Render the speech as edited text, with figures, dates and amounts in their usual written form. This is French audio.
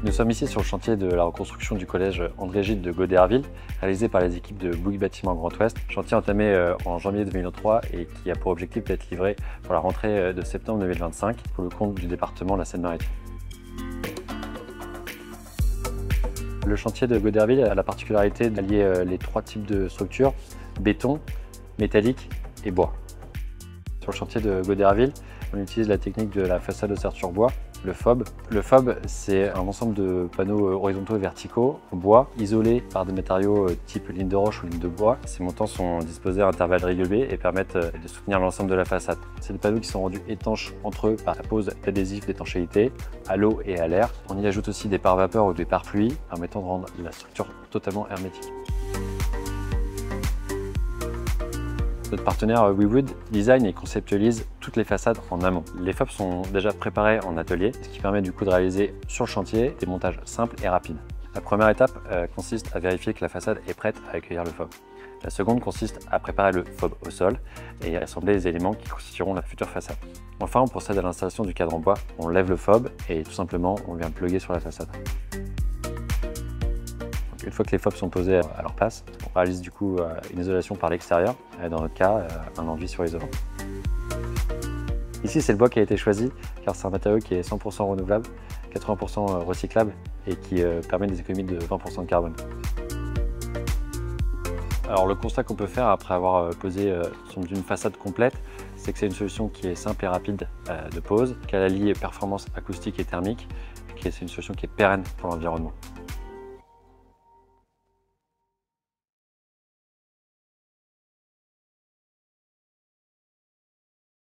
Nous sommes ici sur le chantier de la reconstruction du collège André-Gide de Goderville, réalisé par les équipes de Bouygues Bâtiment Grand Ouest. Chantier entamé en janvier 2023 et qui a pour objectif d'être livré pour la rentrée de septembre 2025 pour le compte du département de la Seine-Maritime. Le chantier de Goderville a la particularité d'allier les trois types de structures, béton, métallique et bois. Sur le chantier de Goderville, on utilise la technique de la façade ossature bois, le FOB. Le FOB, c'est un ensemble de panneaux horizontaux et verticaux en bois, isolés par des matériaux type ligne de roche ou ligne de bois. Ces montants sont disposés à intervalles réguliers et permettent de soutenir l'ensemble de la façade. C'est des panneaux qui sont rendus étanches entre eux par la pose d'adhésifs d'étanchéité à l'eau et à l'air. On y ajoute aussi des pare-vapeurs ou des pare-pluie, permettant de rendre la structure totalement hermétique. Notre partenaire WeWood design et conceptualise toutes les façades en amont. Les FOB sont déjà préparés en atelier, ce qui permet du coup de réaliser sur le chantier des montages simples et rapides. La première étape consiste à vérifier que la façade est prête à accueillir le FOB. La seconde consiste à préparer le FOB au sol et à assembler les éléments qui constitueront la future façade. Enfin, on procède à l'installation du cadre en bois. On lève le FOB et tout simplement on vient le plugger sur la façade. Une fois que les FOB sont posés à leur place, on réalise du coup une isolation par l'extérieur, dans notre cas un enduit sur isolant. Ici c'est le bois qui a été choisi car c'est un matériau qui est 100% renouvelable, 80% recyclable et qui permet des économies de 20% de carbone. Alors le constat qu'on peut faire après avoir posé une façade complète, c'est que c'est une solution qui est simple et rapide de pose, qu'elle allie performance acoustique et thermique, et que c'est une solution qui est pérenne pour l'environnement.